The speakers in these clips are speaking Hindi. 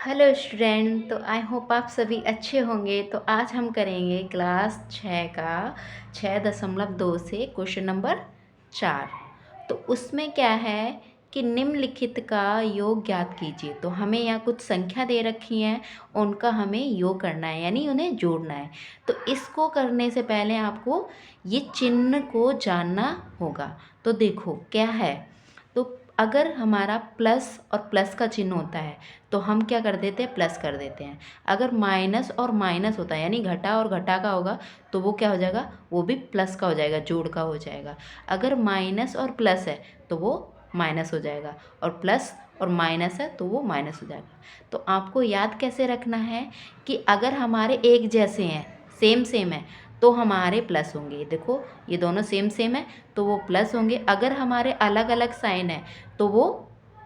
हेलो स्टूडेंट, तो आई होप आप सभी अच्छे होंगे। तो आज हम करेंगे क्लास 6 का 6.2 से क्वेश्चन नंबर 4। तो उसमें क्या है कि निम्नलिखित का योग ज्ञात कीजिए। तो हमें यहाँ कुछ संख्या दे रखी हैं, उनका हमें योग करना है, यानी उन्हें जोड़ना है। तो इसको करने से पहले आपको ये चिन्ह को जानना होगा। तो देखो क्या है, तो अगर हमारा प्लस और प्लस का चिन्ह होता है तो हम क्या कर देते हैं, प्लस कर देते हैं। अगर माइनस और माइनस होता है, यानी घटा और घटा का होगा, तो वो क्या हो जाएगा, वो भी प्लस का हो जाएगा, जोड़ का हो जाएगा। अगर माइनस और प्लस है तो वो माइनस हो जाएगा, और प्लस और माइनस है तो वो माइनस हो जाएगा। तो आपको याद कैसे रखना है कि अगर हमारे एक जैसे हैं, सेम सेम है, तो हमारे प्लस होंगे। देखो ये दोनों सेम सेम है तो वो प्लस होंगे। अगर हमारे अलग अलग साइन है तो वो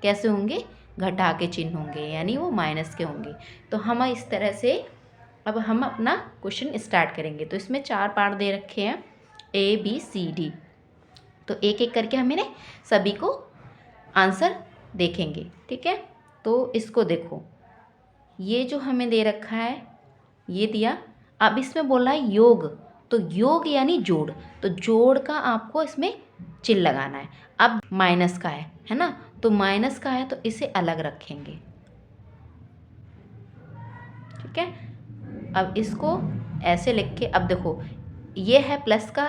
कैसे होंगे, घटा के चिन्ह होंगे, यानी वो माइनस के होंगे। तो हम इस तरह से अब हम अपना क्वेश्चन स्टार्ट करेंगे। तो इसमें 4 पार्ट दे रखे हैं, ABCD। तो एक एक करके हमें सभी को आंसर देखेंगे, ठीक है। तो इसको देखो, ये जो हमें दे रखा है ये दिया। अब इसमें बोला है योग, तो योग यानी जोड़। तो जोड़ का आपको इसमें चिन्ह लगाना है। अब माइनस का है ना, तो माइनस का है तो इसे अलग रखेंगे, ठीक है। अब इसको ऐसे लिख के, अब देखो ये है प्लस का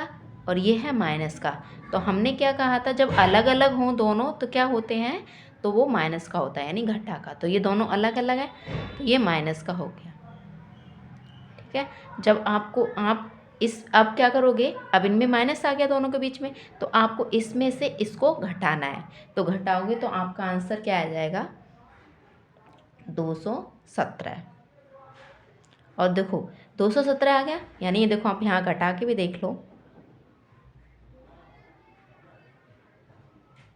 और ये है माइनस का। तो हमने क्या कहा था, जब अलग अलग हों दोनों तो क्या होते हैं, तो वो माइनस का होता है, यानी घटा का। तो ये दोनों अलग अलग है तो ये माइनस का हो गया, ठीक है। जब आपको आप इस अब क्या करोगे, अब इनमें माइनस आ गया दोनों के बीच में, तो आपको इसमें से इसको घटाना है। तो घटाओगे तो आपका आंसर क्या आ जाएगा, 217। और देखो 217 आ गया, यानी ये देखो आप यहाँ घटा के भी देख लो,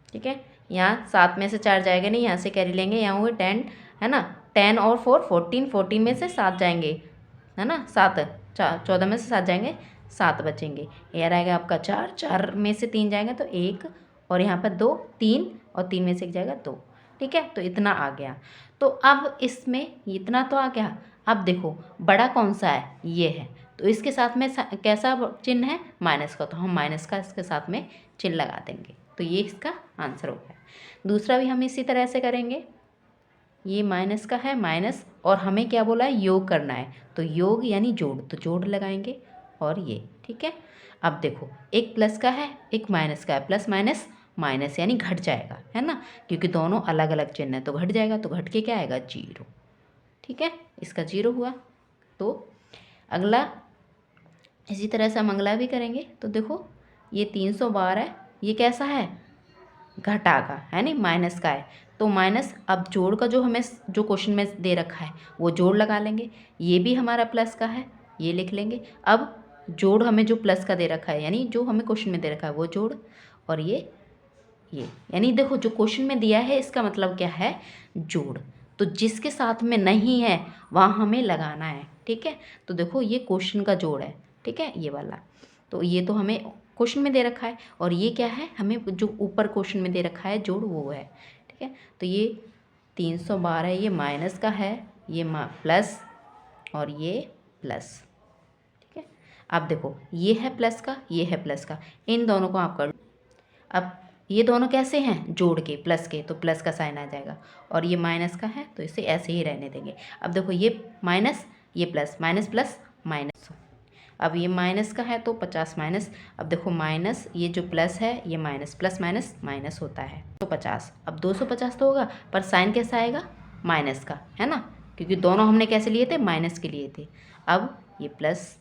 ठीक है। यहाँ 7 में से 4 जाएगा नहीं, यहाँ से कैरी लेंगे, यहाँ हुए 10 है ना, 10 और 4 14, 14 में से 7 जाएंगे, है ना, 7 14 में से 7 जाएंगे, 7 बचेंगे। यार आएगा आपका 4, 4 में से 3 जाएंगे तो 1, और यहाँ पर 2 3, और 3 में से 1 जाएगा 2, ठीक है। तो इतना आ गया। तो अब इसमें इतना तो आ गया। अब देखो बड़ा कौन सा है, ये है, तो इसके साथ में कैसा चिन्ह है, माइनस का, तो हम माइनस का इसके साथ में चिन्ह लगा देंगे। तो ये इसका आंसर हो गया। दूसरा भी हम इसी तरह से करेंगे। ये माइनस का है, माइनस, और हमें क्या बोला है, योग करना है। तो योग यानी जोड़, तो जोड़ लगाएंगे, और ये, ठीक है। अब देखो एक प्लस का है, एक माइनस का है, प्लस माइनस माइनस यानी घट जाएगा, है ना, क्योंकि दोनों अलग अलग चिन्ह है तो घट जाएगा। तो घट के क्या आएगा, 0, ठीक है। इसका 0 हुआ। तो अगला इसी तरह से हम अगला भी करेंगे। तो देखो ये 312 है, ये कैसा है, घटा का है, नहीं माइनस का है। तो माइनस, अब जोड़ का जो हमें जो क्वेश्चन में दे रखा है वो जोड़ लगा लेंगे। ये भी हमारा प्लस का है, ये लिख लेंगे। अब जोड़ हमें जो प्लस का दे रखा है, यानी जो हमें क्वेश्चन में दे रखा है वो जोड़, और ये यानी देखो जो क्वेश्चन में दिया है इसका मतलब क्या है, जोड़। तो जिसके साथ में नहीं है वहाँ हमें लगाना है, ठीक है। तो देखो ये क्वेश्चन का जोड़ है, ठीक है, ये वाला। तो ये तो हमें क्वेश्चन में दे रखा है, और ये क्या है, हमें जो ऊपर क्वेश्चन में दे रखा है जोड़, वो है, ठीक है। तो ये 312 ये माइनस का है, ये प्लस, और ये प्लस, ठीक है। अब देखो ये है प्लस का, ये है प्लस का, इन दोनों को आप कर लो। अब ये दोनों कैसे हैं, जोड़ के प्लस के, तो प्लस का साइन आ जाएगा, और ये माइनस का है तो इसे ऐसे ही रहने देंगे। अब देखो ये माइनस, ये प्लस, माइनस प्लस माइनस। अब ये माइनस का है तो 50 माइनस, अब देखो माइनस, ये जो प्लस है ये माइनस, प्लस माइनस माइनस होता है, तो 50। अब 250 तो होगा, पर साइन कैसा आएगा, माइनस का, है ना, क्योंकि दोनों हमने कैसे लिए थे, माइनस के लिए थे। अब ये प्लस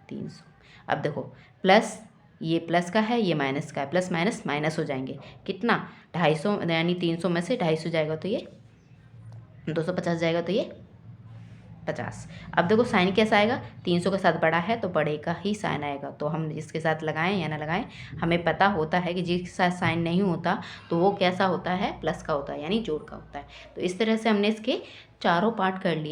300। अब देखो प्लस, ये प्लस का है, ये माइनस का है, प्लस माइनस माइनस हो जाएंगे, कितना, 250, यानी 300 में से 250 जाएगा तो ये 250 जाएगा, तो ये 50। अब देखो साइन कैसा आएगा, 300 के साथ बड़ा है तो बड़े का ही साइन आएगा। तो हम जिसके साथ लगाएं या ना लगाएं, हमें पता होता है कि जिसके साथ साइन नहीं होता तो वो कैसा होता है, प्लस का होता है, यानी जोड़ का होता है। तो इस तरह से हमने इसके चारों पार्ट कर लिए।